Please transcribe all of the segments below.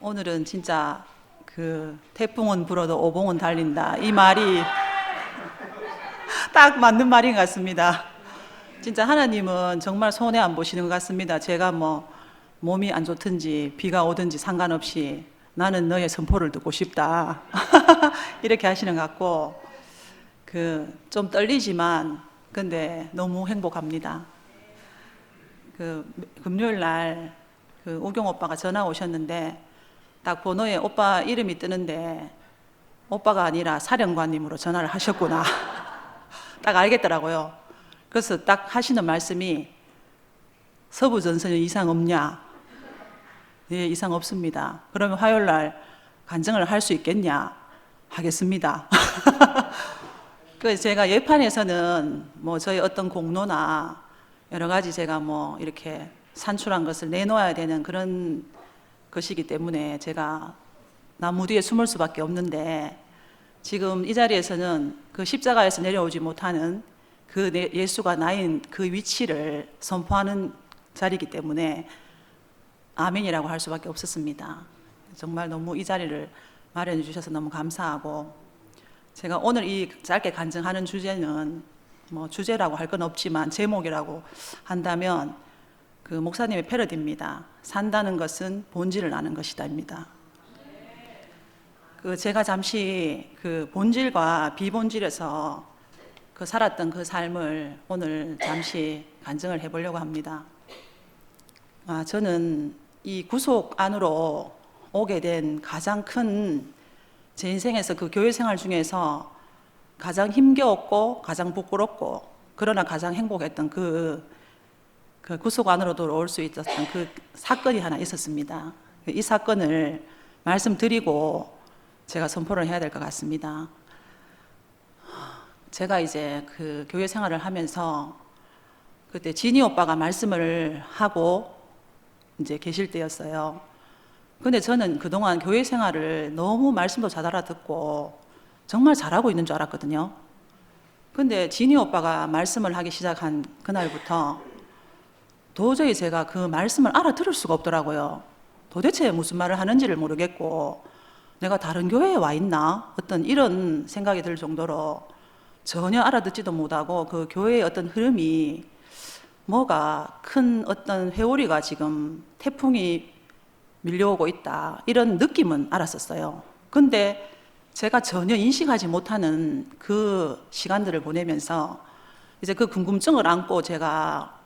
오늘은 진짜 그 태풍은 불어도 오봉은 달린다 이 말이 딱 맞는 말인 것 같습니다. 진짜 하나님은 정말 손해 안 보시는 것 같습니다. 제가 뭐 몸이 안 좋든지 비가 오든지 상관없이 나는 너의 선포를 듣고 싶다 이렇게 하시는 것 같고, 그 좀 떨리지만 근데 너무 행복합니다. 그 금요일 날 그 우경 오빠가 전화 오셨는데 딱 번호에 오빠 이름이 뜨는데 오빠가 아니라 사령관님으로 전화를 하셨구나 딱 알겠더라고요. 그래서 딱 하시는 말씀이 서부전선에 이상 없냐? 네, 이상 없습니다. 그러면 화요일 날 간증을 할 수 있겠냐? 하겠습니다. 그래서 제가 예판에서는 뭐 저희 어떤 공로나 여러 가지 제가 뭐 이렇게 산출한 것을 내놓아야 되는 그런 것이기 때문에 제가 나무 뒤에 숨을 수밖에 없는데, 지금 이 자리에서는 그 십자가에서 내려오지 못하는 그 예수가 나인 그 위치를 선포하는 자리이기 때문에 아멘이라고 할 수밖에 없었습니다. 정말 너무 이 자리를 마련해 주셔서 너무 감사하고, 제가 오늘 이 짧게 간증하는 주제는 뭐 주제라고 할 건 없지만 제목이라고 한다면 그 목사님의 패러디입니다. 산다는 것은 본질을 아는 것이다입니다. 그 제가 잠시 그 본질과 비본질에서 그 살았던 그 삶을 오늘 잠시 간증을 해보려고 합니다. 저는 이 구속 안으로 오게 된 가장 큰 제 인생에서 그 교회 생활 중에서 가장 힘겨웠고 가장 부끄럽고 그러나 가장 행복했던 그 구속 안으로 들어올 수 있었던 그 사건이 하나 있었습니다. 이 사건을 말씀드리고 제가 선포를 해야 될 것 같습니다. 제가 이제 그 교회 생활을 하면서 그때 진이 오빠가 말씀을 하고 이제 계실 때였어요. 근데 저는 그동안 교회 생활을 너무 말씀도 잘 알아듣고 정말 잘하고 있는 줄 알았거든요. 근데 진이 오빠가 말씀을 하기 시작한 그날부터 도저히 제가 그 말씀을 알아들을 수가 없더라고요. 도대체 무슨 말을 하는지를 모르겠고 내가 다른 교회에 와 있나? 어떤 이런 생각이 들 정도로 전혀 알아듣지도 못하고 그 교회의 어떤 흐름이 뭐가 큰 어떤 회오리가 지금 태풍이 밀려오고 있다 이런 느낌은 알았었어요. 근데 제가 전혀 인식하지 못하는 그 시간들을 보내면서 이제 그 궁금증을 안고 제가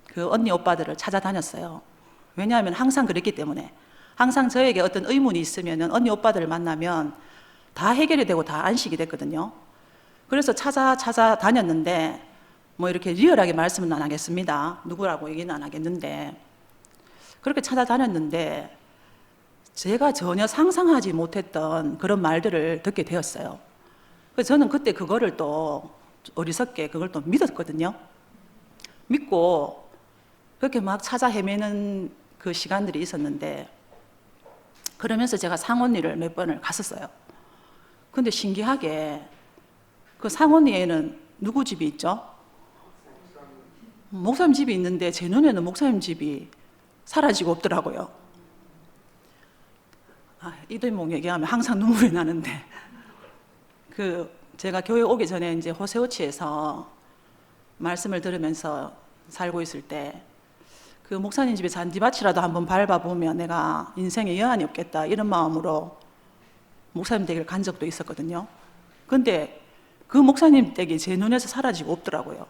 그 언니 오빠들을 찾아다녔어요. 왜냐하면 항상 그랬기 때문에, 항상 저에게 어떤 의문이 있으면 언니 오빠들을 만나면 다 해결이 되고 다 안식이 됐거든요. 그래서 찾아다녔는데 뭐 이렇게 리얼하게 말씀은 안 하겠습니다. 누구라고 얘기는 안 하겠는데, 그렇게 찾아다녔는데 제가 전혀 상상하지 못했던 그런 말들을 듣게 되었어요. 그래서 저는 그때 그거를 또 어리석게 그걸 또 믿었거든요. 믿고 그렇게 막 찾아 헤매는 그 시간들이 있었는데, 그러면서 제가 상원리를 몇 번을 갔었어요. 근데 신기하게 그 상원리에는 누구 집이 있죠? 목사님 집이 있는데 제 눈에는 목사님 집이 사라지고 없더라고요. 이 대목 얘기하면 항상 눈물이 나는데, 그 제가 교회 오기 전에 이제 호세오치에서 말씀을 들으면서 살고 있을 때 그 목사님 집에 잔디밭이라도 한번 밟아보면 내가 인생에 여한이 없겠다 이런 마음으로 목사님 댁을 간 적도 있었거든요. 근데 그 목사님 댁이 제 눈에서 사라지고 없더라고요.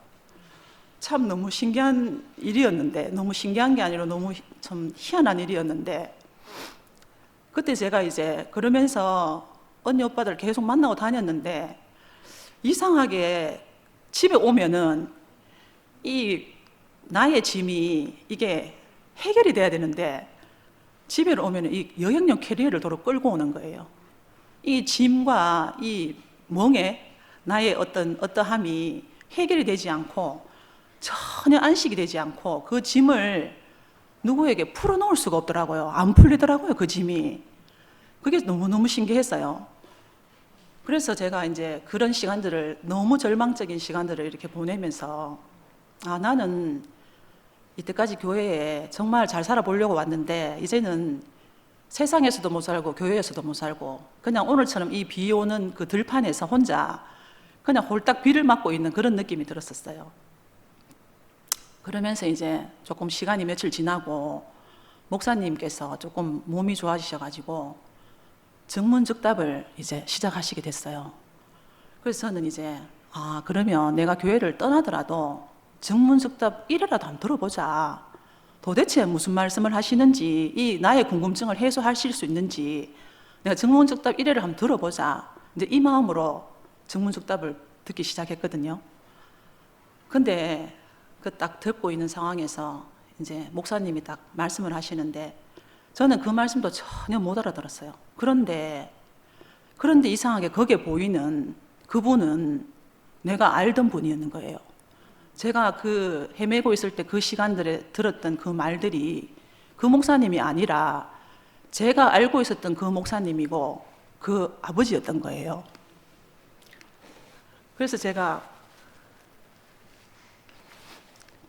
참 너무 신기한 일이었는데, 너무 신기한 게 아니라 너무 좀 희한한 일이었는데, 그때 제가 이제 그러면서 언니 오빠들 계속 만나고 다녔는데 이상하게 집에 오면은 이 나의 짐이 이게 해결이 돼야 되는데 집에 오면은 이 여행용 캐리어를 도로 끌고 오는 거예요. 이 짐과 이 멍에 나의 어떠함이 해결이 되지 않고 전혀 안식이 되지 않고 그 짐을 누구에게 풀어놓을 수가 없더라고요. 안 풀리더라고요, 그 짐이. 그게 너무너무 신기했어요. 그래서 제가 이제 그런 시간들을, 너무 절망적인 시간들을 이렇게 보내면서 나는 이때까지 교회에 정말 잘 살아보려고 왔는데 이제는 세상에서도 못 살고 교회에서도 못 살고 그냥 오늘처럼 이 비 오는 그 들판에서 혼자 그냥 홀딱 비를 맞고 있는 그런 느낌이 들었었어요. 그러면서 이제 조금 시간이 며칠 지나고 목사님께서 조금 몸이 좋아지셔가지고 증문즉답을 이제 시작하시게 됐어요. 그래서 저는 이제 그러면 내가 교회를 떠나더라도 증문즉답 1회라도 한번 들어보자. 도대체 무슨 말씀을 하시는지, 이 나의 궁금증을 해소하실 수 있는지 내가 증문즉답 1회를 한번 들어보자. 이제 이 마음으로 증문즉답을 듣기 시작했거든요. 근데 그 딱 듣고 있는 상황에서 이제 목사님이 딱 말씀을 하시는데 저는 그 말씀도 전혀 못 알아들었어요. 그런데 이상하게 거기에 보이는 그분은 내가 알던 분이었는 거예요. 제가 그 헤매고 있을 때 그 시간들에 들었던 그 말들이 그 목사님이 아니라 제가 알고 있었던 그 목사님이고 그 아버지였던 거예요. 그래서 제가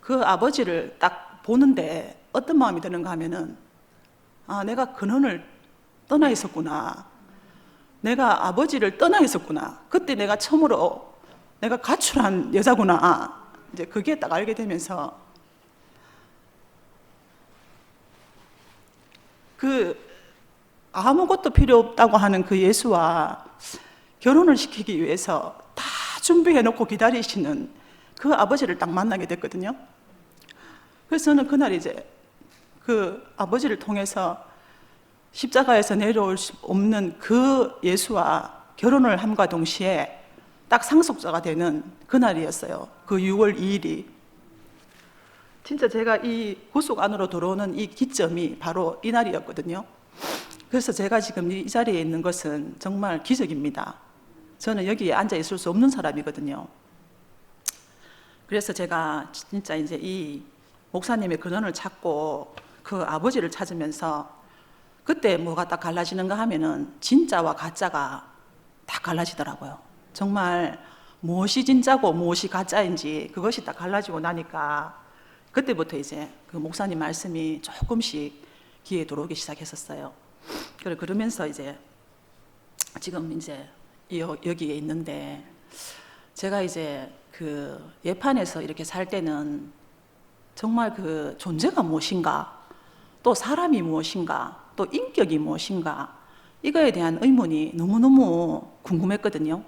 그 아버지를 딱 보는데 어떤 마음이 드는가 하면은 내가 근원을 떠나 있었구나. 내가 아버지를 떠나 있었구나. 그때 내가 처음으로 내가 가출한 여자구나. 이제 그게 딱 알게 되면서 그 아무것도 필요 없다고 하는 그 예수와 결혼을 시키기 위해서 다 준비해 놓고 기다리시는 그 아버지를 딱 만나게 됐거든요. 그래서 저는 그날 이제 그 아버지를 통해서 십자가에서 내려올 수 없는 그 예수와 결혼을 함과 동시에 딱 상속자가 되는 그날이었어요. 그 6월 2일이. 진짜 제가 이 구속 안으로 들어오는 이 기점이 바로 이 날이었거든요. 그래서 제가 지금 이 자리에 있는 것은 정말 기적입니다. 저는 여기에 앉아 있을 수 없는 사람이거든요. 그래서 제가 진짜 이제 이 목사님의 근원을 찾고 그 아버지를 찾으면서 그때 뭐가 딱 갈라지는가 하면은 진짜와 가짜가 다 갈라지더라고요. 정말 무엇이 진짜고 무엇이 가짜인지 그것이 딱 갈라지고 나니까 그때부터 이제 그 목사님 말씀이 조금씩 귀에 들어오기 시작했었어요. 그러면서 이제 지금 이제 여기에 있는데 제가 이제 그 예판에서 이렇게 살 때는 정말 그 존재가 무엇인가, 또 사람이 무엇인가, 또 인격이 무엇인가, 이거에 대한 의문이 너무너무 궁금했거든요.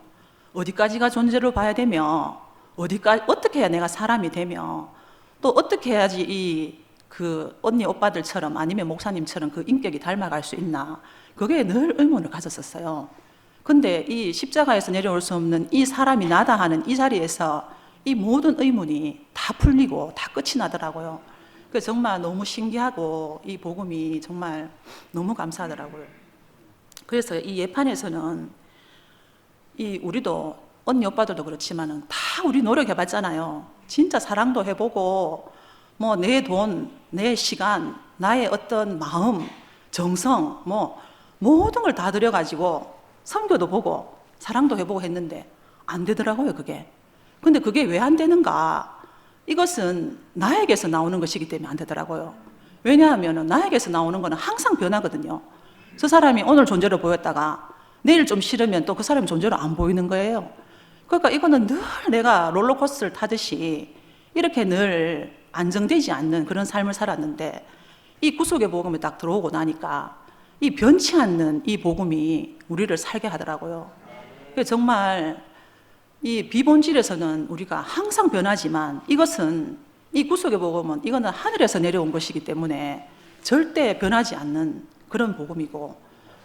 어디까지가 존재로 봐야 되며, 어떻게 해야 내가 사람이 되며, 또 어떻게 해야지 그 언니 오빠들처럼 아니면 목사님처럼 그 인격이 닮아갈 수 있나, 그게 늘 의문을 가졌었어요. 근데 이 십자가에서 내려올 수 없는 이 사람이 나다 하는 이 자리에서 이 모든 의문이 다 풀리고 다 끝이 나더라고요. 그래서 정말 너무 신기하고 이 복음이 정말 너무 감사하더라고요. 그래서 이 예판에서는 우리도 언니 오빠들도 그렇지만은 다 우리 노력해봤잖아요. 진짜 사랑도 해보고 뭐 내 돈, 내 시간, 나의 어떤 마음, 정성 뭐 모든 걸 다 들여가지고 선교도 보고 사랑도 해보고 했는데 안 되더라고요, 그게. 근데 그게 왜 안 되는가? 이것은 나에게서 나오는 것이기 때문에 안 되더라고요. 왜냐하면 나에게서 나오는 거는 항상 변하거든요. 저 사람이 오늘 존재로 보였다가 내일 좀 싫으면 또 그 사람이 존재로 안 보이는 거예요. 그러니까 이거는 늘 내가 롤러코스터를 타듯이 이렇게 늘 안정되지 않는 그런 삶을 살았는데 이 구속의 복음이 딱 들어오고 나니까 이 변치 않는 이 복음이 우리를 살게 하더라고요. 정말 이 비본질에서는 우리가 항상 변하지만 이것은 이 구속의 복음은 이거는 하늘에서 내려온 것이기 때문에 절대 변하지 않는 그런 복음이고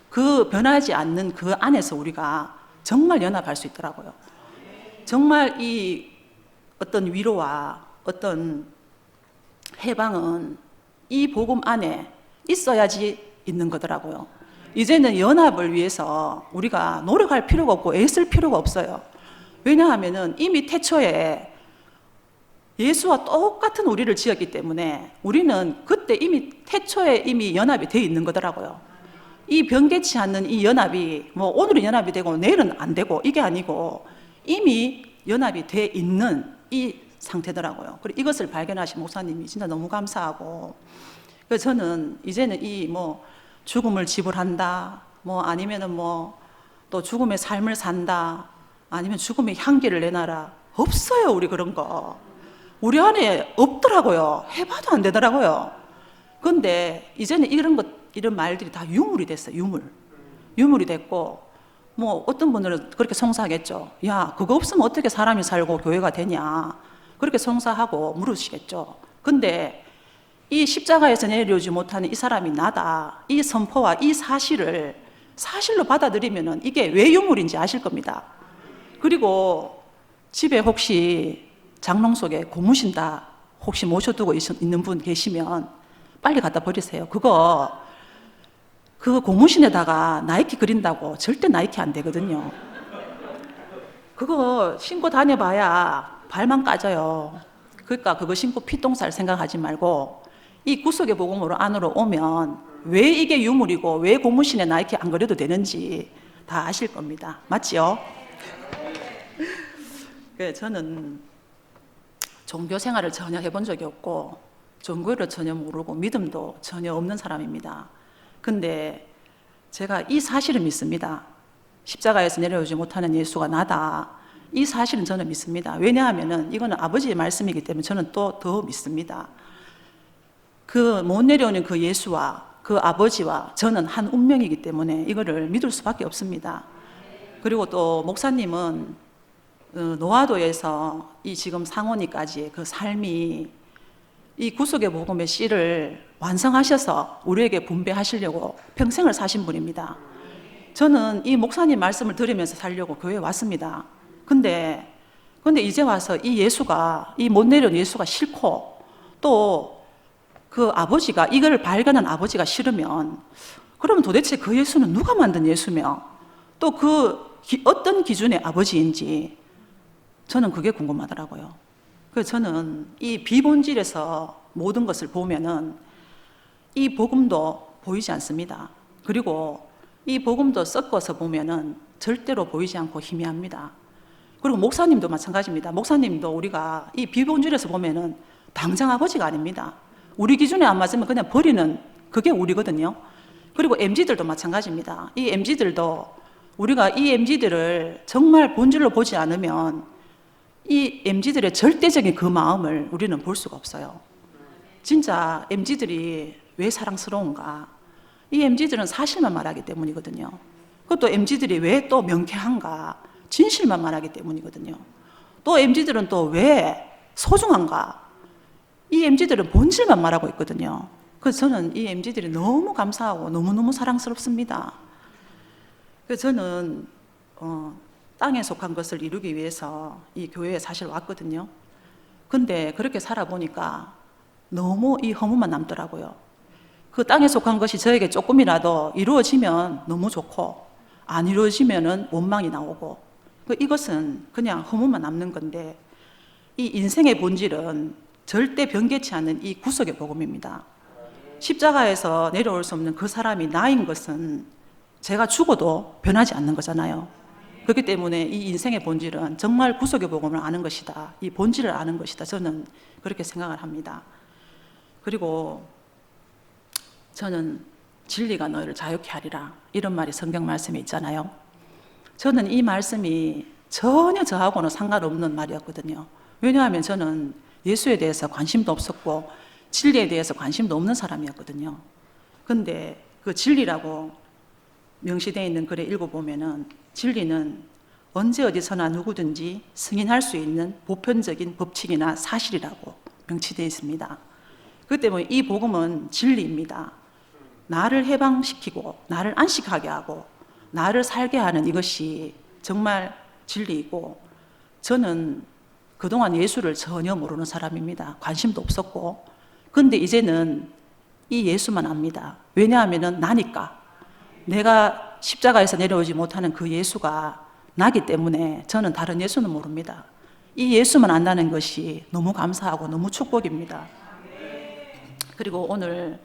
그 변하지 않는 그 안에서 우리가 정말 연합할 수 있더라고요. 정말 이 어떤 위로와 어떤 해방은 이 복음 안에 있어야지 있는 거더라고요. 이제는 연합을 위해서 우리가 노력할 필요가 없고 애쓸 필요가 없어요. 왜냐하면은 이미 태초에 예수와 똑같은 우리를 지었기 때문에 우리는 그때 이미 태초에 이미 연합이 되어 있는 거더라고요. 이 변개치 않는 이 연합이 뭐 오늘은 연합이 되고 내일은 안 되고 이게 아니고 이미 연합이 돼 있는 이 상태더라고요. 그리고 이것을 발견하신 목사님이 진짜 너무 감사하고, 그래서 저는 이제는 이 뭐 죽음을 지불한다, 뭐 아니면은 뭐 또 죽음의 삶을 산다, 아니면 죽음의 향기를 내놔라. 없어요, 우리 그런 거. 우리 안에 없더라고요. 해봐도 안 되더라고요. 근데 이제는 이런 말들이 다 유물이 됐어요. 유물이 됐고, 뭐 어떤 분들은 그렇게 송사하겠죠. 야, 그거 없으면 어떻게 사람이 살고 교회가 되냐, 그렇게 송사하고 물으시겠죠. 근데 이 십자가에서 내려오지 못하는 이 사람이 나다, 이 선포와 이 사실을 사실로 받아들이면은 이게 왜 유물인지 아실 겁니다. 그리고 집에 혹시 장롱 속에 고무신다 혹시 모셔두고 있는 분 계시면 빨리 갖다 버리세요. 그거 고무신에다가 나이키 그린다고 절대 나이키 안 되거든요. 그거 신고 다녀봐야 발만 까져요. 그러니까 그거 신고 피똥살 생각하지 말고 이 구속의 복음으로 안으로 오면 왜 이게 유물이고 왜 고무신에 나이키 안 그려도 되는지 다 아실 겁니다. 맞지요? 저는 종교 생활을 전혀 해본 적이 없고 종교를 전혀 모르고 믿음도 전혀 없는 사람입니다. 근데 제가 이 사실을 믿습니다. 십자가에서 내려오지 못하는 예수가 나다. 이 사실은 저는 믿습니다. 왜냐하면 이거는 아버지의 말씀이기 때문에 저는 또 더 믿습니다. 그 못 내려오는 그 예수와 그 아버지와 저는 한 운명이기 때문에 이거를 믿을 수밖에 없습니다. 그리고 또 목사님은 노아도에서 이 지금 상원이까지의 그 삶이 이 구속의 복음의 씨를 완성하셔서 우리에게 분배하시려고 평생을 사신 분입니다. 저는 이 목사님 말씀을 들으면서 살려고 교회에 왔습니다. 근데 이제 와서 이 예수가, 이 못 내려온 예수가 싫고 또 그 아버지가, 이걸 발견한 아버지가 싫으면 그러면 도대체 그 예수는 누가 만든 예수며 또 그 어떤 기준의 아버지인지 저는 그게 궁금하더라고요. 그래서 저는 이 비본질에서 모든 것을 보면은 이 복음도 보이지 않습니다. 그리고 이 복음도 섞어서 보면은 절대로 보이지 않고 희미합니다. 그리고 목사님도 마찬가지입니다. 목사님도 우리가 이 비본질에서 보면은 당장 아버지가 아닙니다. 우리 기준에 안 맞으면 그냥 버리는 그게 우리거든요. 그리고 MZ들도 마찬가지입니다. 이 MZ들도 우리가 이 MZ들을 정말 본질로 보지 않으면 이 MZ들의 절대적인 그 마음을 우리는 볼 수가 없어요. 진짜 MZ들이 왜 사랑스러운가? 이 MZ들은 사실만 말하기 때문이거든요. 그것도 MZ들이 왜 또 명쾌한가? 진실만 말하기 때문이거든요. 또 MZ들은 또 왜 소중한가? 이 MZ들은 본질만 말하고 있거든요. 그래서 저는 이 MZ들이 너무 감사하고 너무너무 사랑스럽습니다. 그래서 저는 땅에 속한 것을 이루기 위해서 이 교회에 사실 왔거든요. 근데 그렇게 살아보니까 너무 이 허무만 남더라고요. 그 땅에 속한 것이 저에게 조금이라도 이루어지면 너무 좋고 안 이루어지면은 원망이 나오고 이것은 그냥 허무만 남는 건데 이 인생의 본질은 절대 변개치 않는 이 구속의 복음입니다. 십자가에서 내려올 수 없는 그 사람이 나인 것은 제가 죽어도 변하지 않는 거잖아요. 그렇기 때문에 이 인생의 본질은 정말 구속의 복음을 아는 것이다. 이 본질을 아는 것이다. 저는 그렇게 생각을 합니다. 그리고 저는 진리가 너희를 자유케 하리라. 이런 말이 성경 말씀에 있잖아요. 저는 이 말씀이 전혀 저하고는 상관없는 말이었거든요. 왜냐하면 저는 예수에 대해서 관심도 없었고 진리에 대해서 관심도 없는 사람이었거든요. 근데 그 진리라고 명시되어 있는 글에 읽어보면은 진리는 언제 어디서나 누구든지 승인할 수 있는 보편적인 법칙이나 사실이라고 명시되어 있습니다. 그렇기 때문에 이 복음은 진리입니다. 나를 해방시키고 나를 안식하게 하고 나를 살게 하는 이것이 정말 진리이고, 저는 그동안 예수를 전혀 모르는 사람입니다. 관심도 없었고. 근데 이제는 이 예수만 압니다. 왜냐하면 나니까. 내가 십자가에서 내려오지 못하는 그 예수가 나기 때문에 저는 다른 예수는 모릅니다. 이 예수만 안다는 것이 너무 감사하고 너무 축복입니다. 그리고 오늘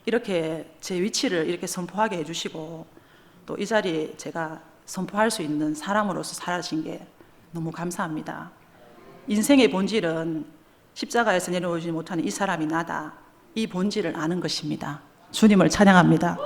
이렇게 제 위치를 이렇게 선포하게 해주시고 또 이 자리에 제가 선포할 수 있는 사람으로서 살아신 게 너무 감사합니다. 인생의 본질은 십자가에서 내려오지 못하는 이 사람이 나다. 이 본질을 아는 것입니다. 주님을 찬양합니다.